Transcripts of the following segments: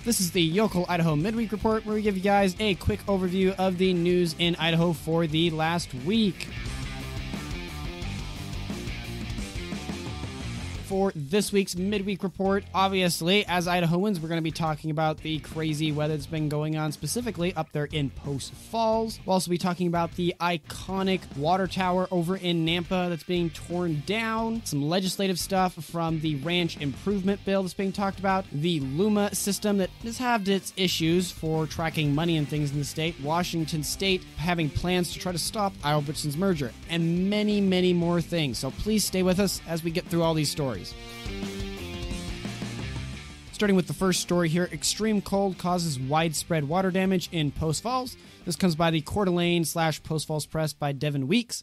This is the Yocal Idaho Midweek Report, where we give you guys a quick overview of the news in Idaho for the last week. For this week's Midweek Report, obviously, as Idahoans, we're going to be talking about the crazy weather that's been going on, specifically up there in Post Falls. We'll also be talking about the iconic water tower over in Nampa that's being torn down, some legislative stuff from the ranch improvement bill that's being talked about, the Luma system that has had its issues for tracking money and things in the state, Washington State having plans to try to stop Albertsons merger, and many, many more things. So please stay with us as we get through all these stories. Starting with the first story here, extreme cold causes widespread water damage in Post Falls. This comes by the Coeur d'Alene/Post Falls Press by Devin Weeks.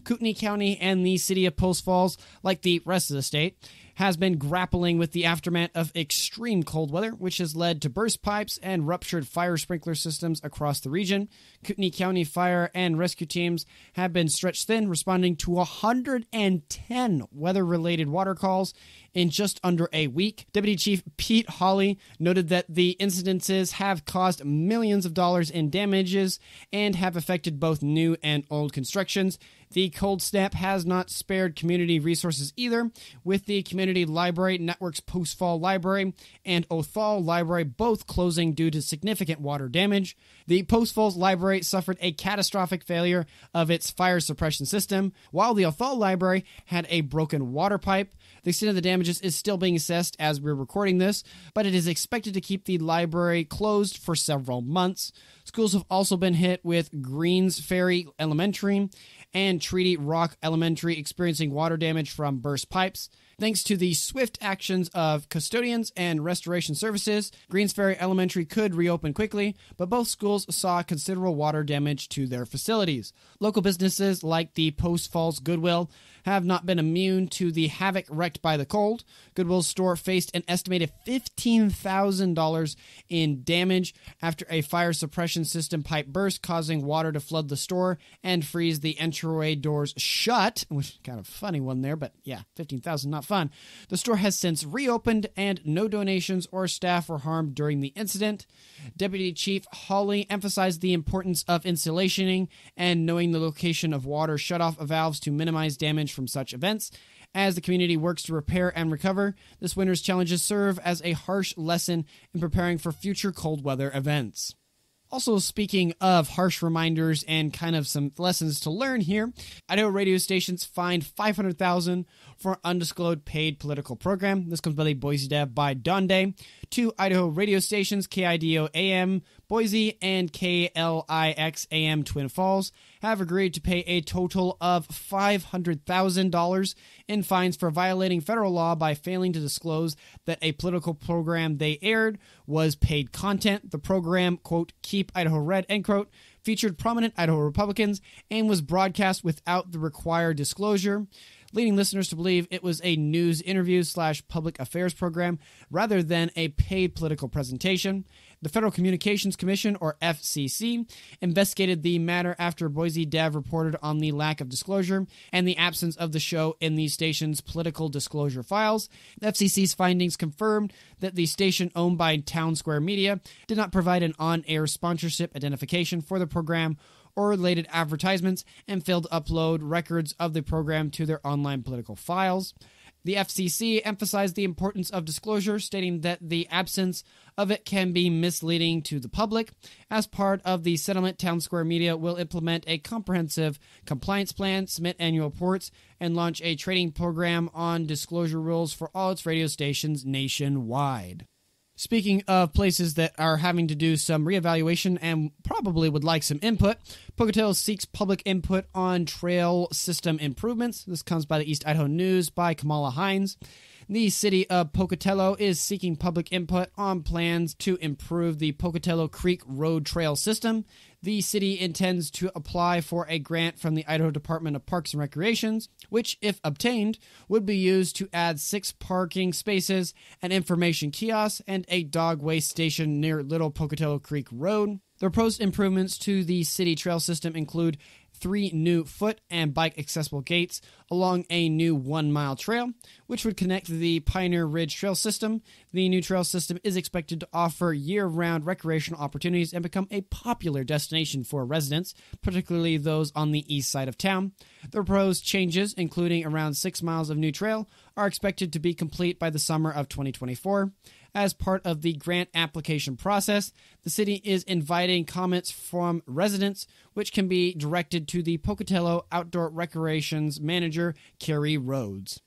Kootenai County and the city of Post Falls, like the rest of the state, has been grappling with the aftermath of extreme cold weather, which has led to burst pipes and ruptured fire sprinkler systems across the region. Kootenai County fire and rescue teams have been stretched thin, responding to 110 weather-related water calls in just under a week. Deputy Chief Pete Hawley noted that the incidences have caused millions of dollars in damages and have affected both new and old constructions. The cold snap has not spared community resources either, with the Community Library Network's Post Fall Library and Othal Library both closing due to significant water damage. The Post Falls Library suffered a catastrophic failure of its fire suppression system, while the Othal Library had a broken water pipe. The extent of the damages is still being assessed as we're recording this, but it is expected to keep the library closed for several months. Schools have also been hit, with Greens Ferry Elementary and Treaty Rock Elementary experiencing water damage from burst pipes. Thanks to the swift actions of custodians and restoration services, Greens Ferry Elementary could reopen quickly, but both schools saw considerable water damage to their facilities. Local businesses like the Post Falls Goodwill have not been immune to the havoc wreaked by the cold. Goodwill's store faced an estimated $15,000 in damage after a fire suppression system pipe burst, causing water to flood the store and freeze the entryway doors shut, which is kind of a funny one there, but yeah, $15,000, not fun. The store has since reopened, and no donations or staff were harmed during the incident. Deputy Chief Hawley emphasized the importance of insulationing and knowing the location of water shutoff valves to minimize damage from such events. As the community works to repair and recover, this winter's challenges serve as a harsh lesson in preparing for future cold weather events. Also, speaking of harsh reminders and kind of some lessons to learn here, Idaho radio stations fined $500,000 for undisclosed paid political program. This comes by the Boise Dev by Donde. Two Idaho radio stations, KIDO AM Boise and KLIX AM Twin Falls, have agreed to pay a total of $500,000 in fines for violating federal law by failing to disclose that a political program they aired was paid content. The program, quote, Keep Idaho Red, end quote, featured prominent Idaho Republicans and was broadcast without the required disclosure, leading listeners to believe it was a news interview/public affairs program rather than a paid political presentation. The Federal Communications Commission, or FCC, investigated the matter after Boise Dev reported on the lack of disclosure and the absence of the show in the station's political disclosure files. The FCC's findings confirmed that the station, owned by Town Square Media, did not provide an on-air sponsorship identification for the program or related advertisements and failed to upload records of the program to their online political files. The FCC emphasized the importance of disclosure, stating that the absence of it can be misleading to the public. As part of the settlement, Town Square Media will implement a comprehensive compliance plan, submit annual reports, and launch a training program on disclosure rules for all its radio stations nationwide. Speaking of places that are having to do some reevaluation and probably would like some input, Pocatello seeks public input on trail system improvements. This comes by the East Idaho News by Kamala Hines. The city of Pocatello is seeking public input on plans to improve the Pocatello Creek Road Trail system. The city intends to apply for a grant from the Idaho Department of Parks and Recreations, which, if obtained, would be used to add 6 parking spaces, an information kiosk, and a dog waste station near Little Pocatello Creek Road. The proposed improvements to the city trail system include 3 new foot and bike accessible gates along a new 1-mile trail, which would connect the Pioneer Ridge Trail System. The new trail system is expected to offer year-round recreational opportunities and become a popular destination for residents, particularly those on the east side of town. The proposed changes, including around 6 miles of new trail, are expected to be complete by the summer of 2024. As part of the grant application process, the city is inviting comments from residents, which can be directed to the Pocatello Outdoor Recreations Manager, Carrie Rhodes.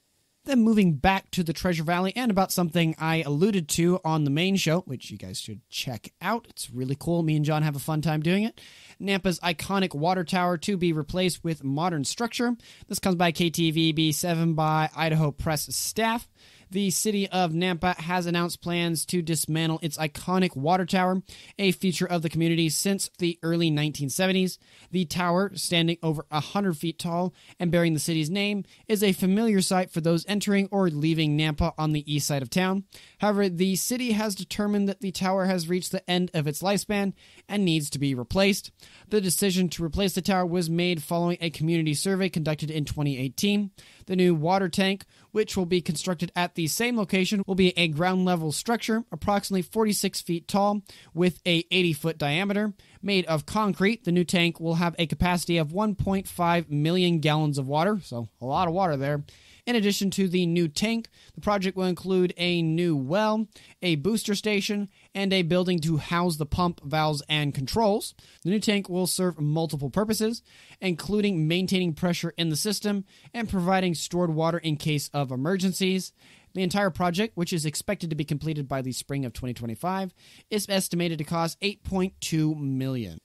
Then moving back to the Treasure Valley and about something I alluded to on the main show, which you guys should check out. It's really cool. Me and John have a fun time doing it. Nampa's iconic water tower to be replaced with modern structure. This comes by KTVB7 by Idaho Press staff. The city of Nampa has announced plans to dismantle its iconic water tower, a feature of the community since the early 1970s. The tower, standing over 100 feet tall and bearing the city's name, is a familiar sight for those entering or leaving Nampa on the east side of town. However, the city has determined that the tower has reached the end of its lifespan and needs to be replaced. The decision to replace the tower was made following a community survey conducted in 2018. The new water tank, which will be constructed at the same location, will be a ground-level structure, approximately 46 feet tall, with a 80-foot diameter. Made of concrete, the new tank will have a capacity of 1.5 million gallons of water, so a lot of water there. In addition to the new tank, the project will include a new well, a booster station, and a building to house the pump, valves, and controls. The new tank will serve multiple purposes, including maintaining pressure in the system and providing stored water in case of emergencies. The entire project, which is expected to be completed by the spring of 2025, is estimated to cost $8.2 million.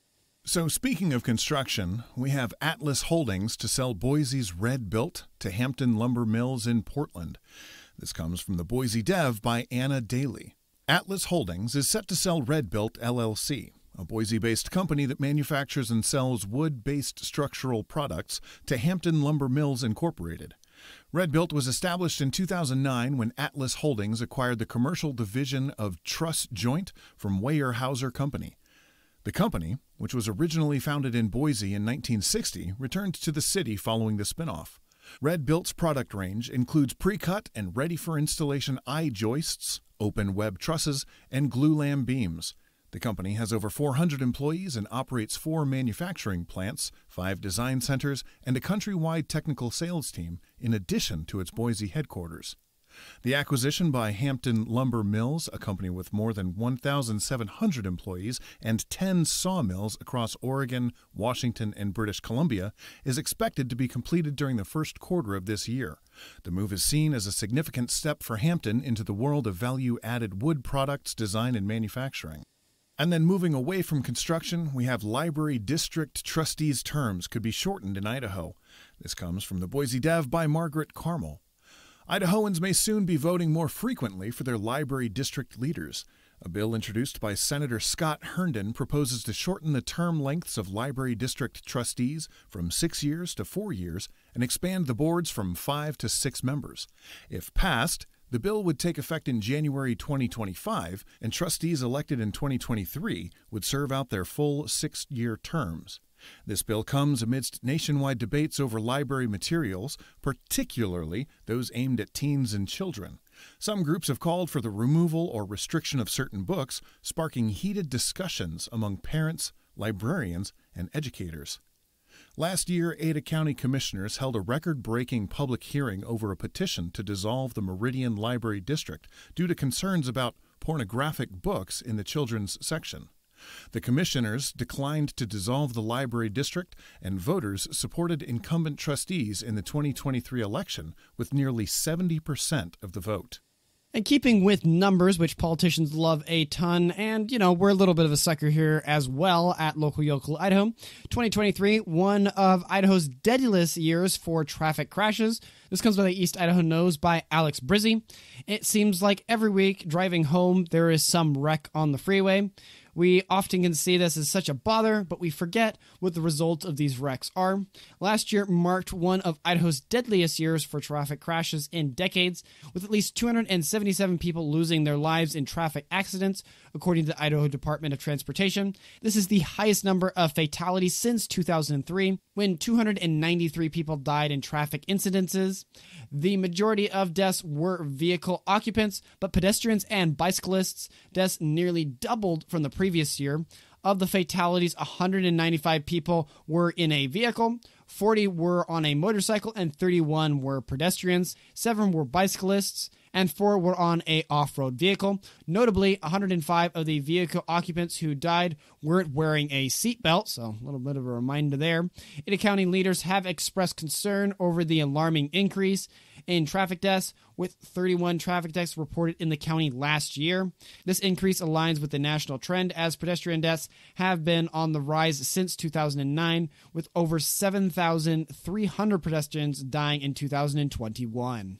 So speaking of construction, we have Atlas Holdings to sell Boise's RedBuilt to Hampton Lumber Mills in Portland. This comes from the Boise Dev by Anna Daly. Atlas Holdings is set to sell RedBuilt LLC, a Boise-based company that manufactures and sells wood-based structural products, to Hampton Lumber Mills Incorporated. RedBuilt was established in 2009 when Atlas Holdings acquired the commercial division of Truss Joint from Weyerhaeuser Company. The company, which was originally founded in Boise in 1960, returned to the city following the spinoff. RedBuilt's product range includes pre-cut and ready-for-installation I-joists, open web trusses, and glulam beams. The company has over 400 employees and operates 4 manufacturing plants, 5 design centers, and a countrywide technical sales team, in addition to its Boise headquarters. The acquisition by Hampton Lumber Mills, a company with more than 1,700 employees and 10 sawmills across Oregon, Washington, and British Columbia, is expected to be completed during the first quarter of this year. The move is seen as a significant step for Hampton into the world of value-added wood products, design, and manufacturing. And then moving away from construction, we have library district trustees' terms could be shortened in Idaho. This comes from the Boise Dev by Margaret Carmel. Idahoans may soon be voting more frequently for their library district leaders. A bill introduced by Senator Scott Herndon proposes to shorten the term lengths of library district trustees from 6 years to 4 years and expand the boards from 5 to 6 members. If passed, the bill would take effect in January 2025, and trustees elected in 2023 would serve out their full 6-year terms. This bill comes amidst nationwide debates over library materials, particularly those aimed at teens and children. Some groups have called for the removal or restriction of certain books, sparking heated discussions among parents, librarians, and educators. Last year, Ada County commissioners held a record-breaking public hearing over a petition to dissolve the Meridian Library District due to concerns about pornographic books in the children's section. The commissioners declined to dissolve the library district, and voters supported incumbent trustees in the 2023 election with nearly 70% of the vote. And keeping with numbers, which politicians love a ton, and, we're a little bit of a sucker here as well at local Yocal Idaho. 2023, one of Idaho's deadliest years for traffic crashes. This comes by the East Idaho Knows by Alex Brizzy. It seems like every week driving home, there is some wreck on the freeway. We often can see this as such a bother, but we forget what the results of these wrecks are. Last year marked one of Idaho's deadliest years for traffic crashes in decades, with at least 277 people losing their lives in traffic accidents, according to the Idaho Department of Transportation. This is the highest number of fatalities since 2003, when 293 people died in traffic incidences. The majority of deaths were vehicle occupants, but pedestrians and bicyclists' deaths nearly doubled from the previous year. Of the fatalities, 195 people were in a vehicle, 40 were on a motorcycle, and 31 were pedestrians. 7 were bicyclists, and 4 were on a off-road vehicle. Notably, 105 of the vehicle occupants who died weren't wearing a seatbelt, so a little bit of a reminder there. Ada County leaders have expressed concern over the alarming increase in traffic deaths, with 31 traffic deaths reported in the county last year. This increase aligns with the national trend, as pedestrian deaths have been on the rise since 2009, with over 7,300 pedestrians dying in 2021.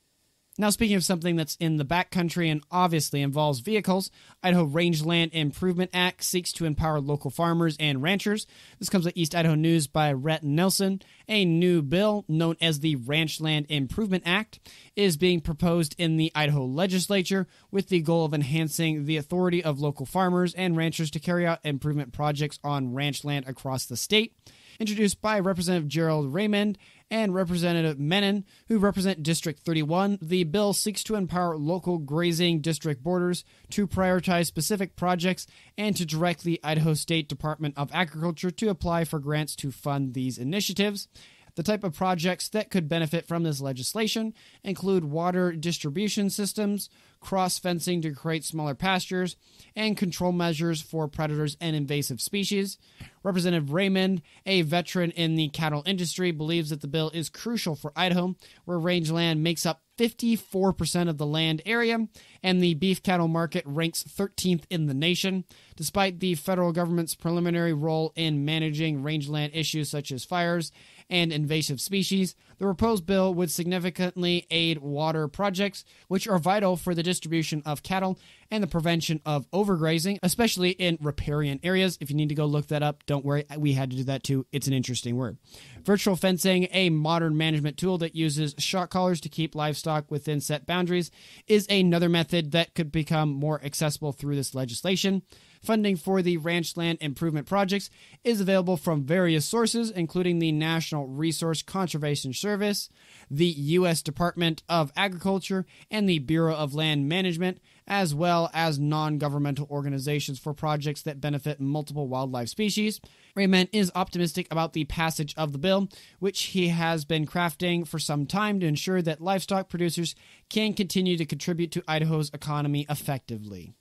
Now, speaking of something that's in the backcountry and obviously involves vehicles, Idaho Rangeland Improvement Act seeks to empower local farmers and ranchers. This comes at East Idaho News by Rhett Nelson. A new bill, known as the Rangeland Improvement Act, is being proposed in the Idaho legislature with the goal of enhancing the authority of local farmers and ranchers to carry out improvement projects on ranch land across the state. Introduced by Representative Gerald Raymond and Representative Menon, who represent District 31, the bill seeks to empower local grazing district borders to prioritize specific projects and to direct the Idaho State Department of Agriculture to apply for grants to fund these initiatives. The type of projects that could benefit from this legislation include water distribution systems, cross-fencing to create smaller pastures, and control measures for predators and invasive species. Representative Raymond, a veteran in the cattle industry, believes that the bill is crucial for Idaho, where rangeland makes up 54% of the land area, and the beef cattle market ranks 13th in the nation. Despite the federal government's preliminary role in managing rangeland issues such as fires and invasive species, the proposed bill would significantly aid water projects, which are vital for the distribution of cattle and the prevention of overgrazing, especially in riparian areas. If you need to go look that up, don't worry, we had to do that too. It's an interesting word. Virtual fencing, a modern management tool that uses shock collars to keep livestock within set boundaries, is another method that could become more accessible through this legislation. Funding for the ranchland improvement projects is available from various sources, including the National Resource Conservation Service, the U.S. Department of Agriculture, and the Bureau of Land Management, as well as non-governmental organizations for projects that benefit multiple wildlife species. Raymond is optimistic about the passage of the bill, which he has been crafting for some time to ensure that livestock producers can continue to contribute to Idaho's economy effectively.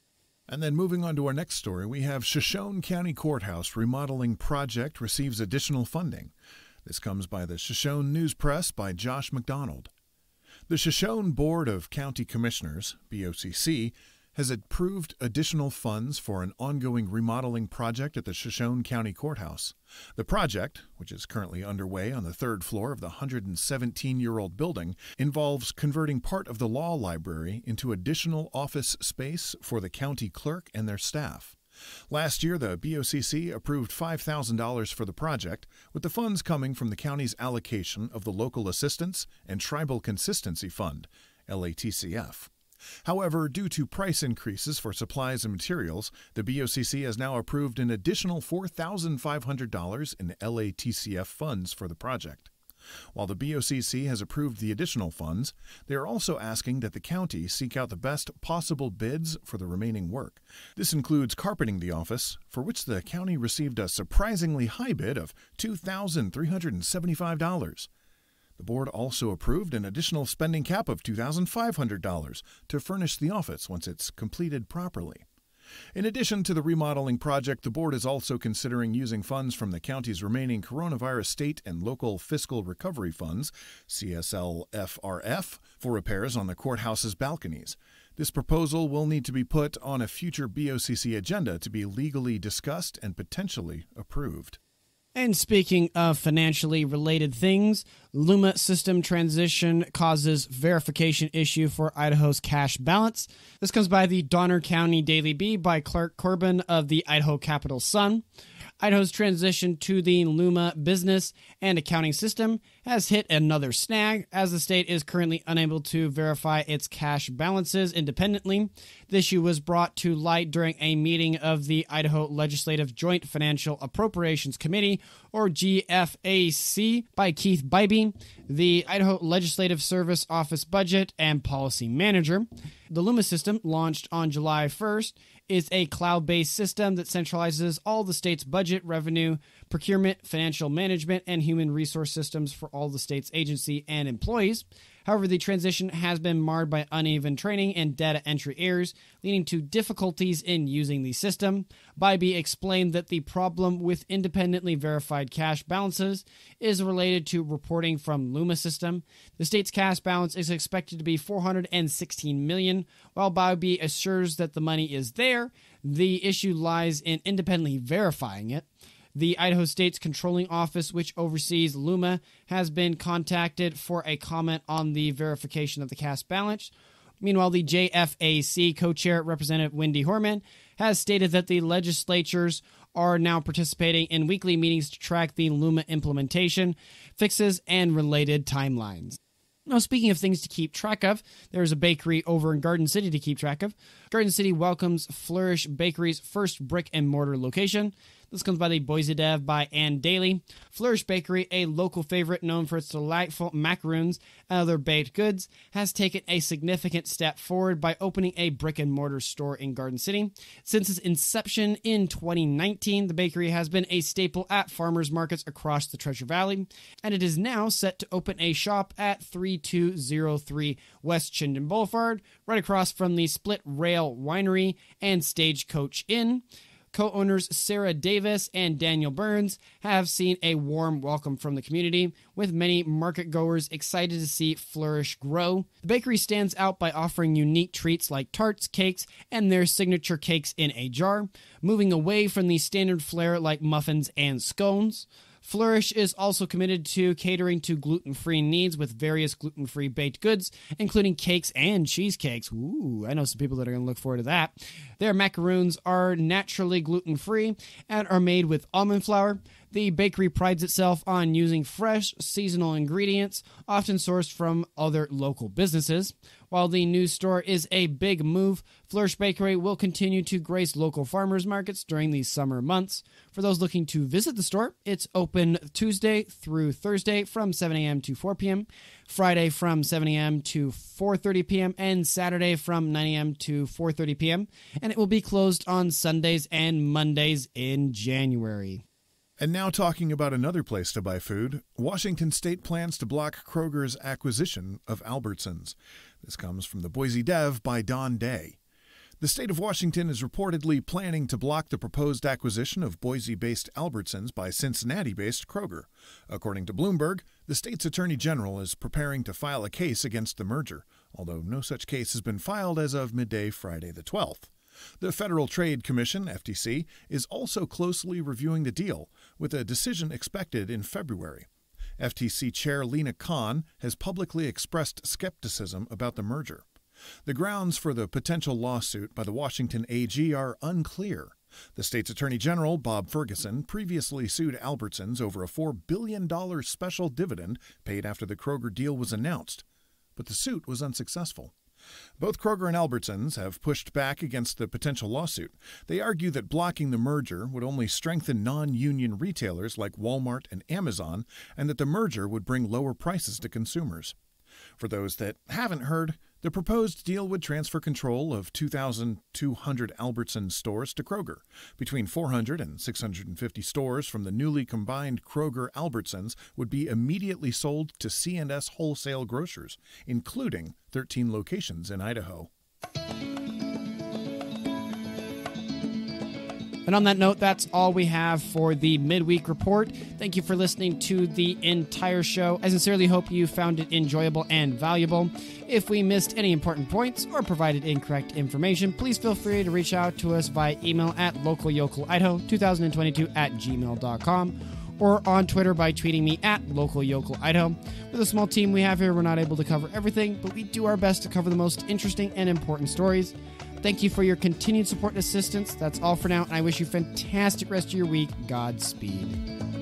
And then moving on to our next story, we have Shoshone County Courthouse remodeling project receives additional funding. This comes by the Shoshone News Press by Josh McDonald. The Shoshone Board of County Commissioners, BOCC, has approved additional funds for an ongoing remodeling project at the Shoshone County Courthouse. The project, which is currently underway on the third floor of the 117-year-old building, involves converting part of the law library into additional office space for the county clerk and their staff. Last year, the BOCC approved $5,000 for the project, with the funds coming from the county's allocation of the Local Assistance and Tribal Consistency Fund, LATCF. However, due to price increases for supplies and materials, the BOCC has now approved an additional $4,500 in LATCF funds for the project. While the BOCC has approved the additional funds, they are also asking that the county seek out the best possible bids for the remaining work. This includes carpeting the office, for which the county received a surprisingly high bid of $2,375. The board also approved an additional spending cap of $2,500 to furnish the office once it's completed properly. In addition to the remodeling project, the board is also considering using funds from the county's remaining coronavirus state and local fiscal recovery funds, CSLFRF, for repairs on the courthouse's balconies. This proposal will need to be put on a future BOCC agenda to be legally discussed and potentially approved. And speaking of financially related things, Luma system transition causes verification issue for Idaho's cash balance. This comes by the Donner County Daily Bee by Clark Corbin of the Idaho Capital Sun. Idaho's transition to the Luma business and accounting system has hit another snag, as the state is currently unable to verify its cash balances independently. The issue was brought to light during a meeting of the Idaho Legislative Joint Financial Appropriations Committee, or GFAC, by Keith Bybee, the Idaho Legislative Service Office Budget and Policy Manager. The Luma system, launched on July 1st, is a cloud-based system that centralizes all the state's budget, revenue, procurement, financial management, and human resource systems for all the state's agency and employees. However, the transition has been marred by uneven training and data entry errors, leading to difficulties in using the system. Bybee explained that the problem with independently verified cash balances is related to reporting from Luma system. The state's cash balance is expected to be $416 million. While Bybee assures that the money is there, the issue lies in independently verifying it. The Idaho State's Controlling Office, which oversees Luma, has been contacted for a comment on the verification of the cash balance. Meanwhile, the JFAC co-chair, Representative Wendy Horman, has stated that the legislatures are now participating in weekly meetings to track the Luma implementation, fixes, and related timelines. Now, speaking of things to keep track of, there's a bakery over in Garden City to keep track of. Garden City welcomes Flourish Bakery's first brick-and-mortar location. This comes by the Boise Dev by Ann Daly. Flourish Bakery, a local favorite known for its delightful macaroons and other baked goods, has taken a significant step forward by opening a brick-and-mortar store in Garden City. Since its inception in 2019, the bakery has been a staple at farmers markets across the Treasure Valley, and it is now set to open a shop at 3203 West Chinden Boulevard, right across from the Split Rail Winery and Stagecoach Inn. Co-owners Sarah Davis and Daniel Burns have seen a warm welcome from the community, with many market goers excited to see Flourish grow. The bakery stands out by offering unique treats like tarts, cakes, and their signature cakes in a jar, moving away from the standard fare like muffins and scones. Flourish is also committed to catering to gluten-free needs with various gluten-free baked goods, including cakes and cheesecakes. Ooh, I know some people that are going to look forward to that. Their macaroons are naturally gluten-free and are made with almond flour. The bakery prides itself on using fresh, seasonal ingredients, often sourced from other local businesses. While the new store is a big move, Flourish Bakery will continue to grace local farmers markets during the summer months. For those looking to visit the store, it's open Tuesday through Thursday from 7 a.m. to 4 p.m., Friday from 7 a.m. to 4:30 p.m., and Saturday from 9 a.m. to 4:30 p.m., and it will be closed on Sundays and Mondays in January. And now talking about another place to buy food, Washington State plans to block Kroger's acquisition of Albertsons. This comes from the Boise Dev by Don Day. The state of Washington is reportedly planning to block the proposed acquisition of Boise-based Albertsons by Cincinnati-based Kroger. According to Bloomberg, the state's attorney general is preparing to file a case against the merger, although no such case has been filed as of midday Friday the 12th. The Federal Trade Commission, FTC, is also closely reviewing the deal, with a decision expected in February. FTC Chair Lena Khan has publicly expressed skepticism about the merger. The grounds for the potential lawsuit by the Washington AG are unclear. The state's Attorney General, Bob Ferguson, previously sued Albertsons over a $4 billion special dividend paid after the Kroger deal was announced, but the suit was unsuccessful. Both Kroger and Albertsons have pushed back against the potential lawsuit. They argue that blocking the merger would only strengthen non-union retailers like Walmart and Amazon, and that the merger would bring lower prices to consumers. For those that haven't heard, the proposed deal would transfer control of 2,200 Albertsons stores to Kroger. Between 400 and 650 stores from the newly combined Kroger-Albertsons would be immediately sold to C&S Wholesale Grocers, including 13 locations in Idaho. And on that note, that's all we have for the Midweek Report. Thank you for listening to the entire show. I sincerely hope you found it enjoyable and valuable. If we missed any important points or provided incorrect information, please feel free to reach out to us via email at localyocalidaho2022@gmail.com or on Twitter by tweeting me at Local Yocal Idaho. With a small team we have here, we're not able to cover everything, but we do our best to cover the most interesting and important stories. Thank you for your continued support and assistance. That's all for now, and I wish you a fantastic rest of your week. Godspeed.